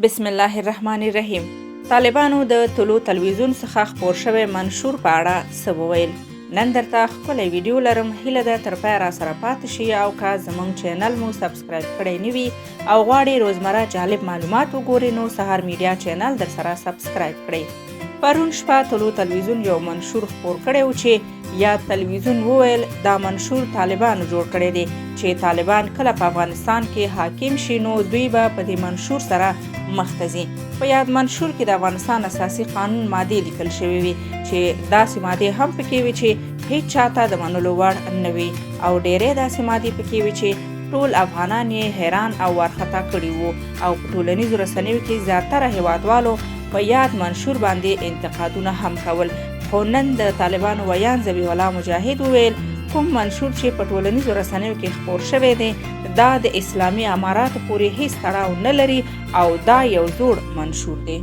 بسم الله الرحمن الرحیم. طالبانو د طلوع تلویزیون څخه خپور شوی منشور په اړه څه وویل. نن درته ښکلی ویډیو لرم، هیله ده تر پایه راسره پاتې شي او که زموږ چینل مو سبسکرایب کړی نه وي او غواړئ روزمره جالب معلومات وګورئ نو سهار میډیا چینل درسره سبسکرایب کړئ. پرون شپه طلوع تلویزیون یو منشور خپور کړی و چې یا تلویزیون وویل دا منشور طالبانو جوړ کړی دی چې طالبان کله په افغانستان کې حاکم شي نو دوی به په دې منشور سره مخ ته ځي. په یاد منشور کې د افغانستان اساسي قانون مادې لیکل شوې وي چې داسې مادې هم پکې وي چې هیڅ چاته د منلو وړ نه وي او ډېرې داسې مادې پکې وي چې ټول افغانان یې حیران او وارخطا کړي وو او په ټولنیزو رسنیو کې زیاتره هیوادوالو په یاد منشور باندې انتقادونه هم کول. خو نن د طالبانو ویان ذبیح الله مجاهد وویل کوم منشور چې په ټولنیزو رسنیو کې خپور شوی دی دا د اسلامي اماراتو پورې هیڅ تړاو نه لري او دا یو زوړ منشور دی.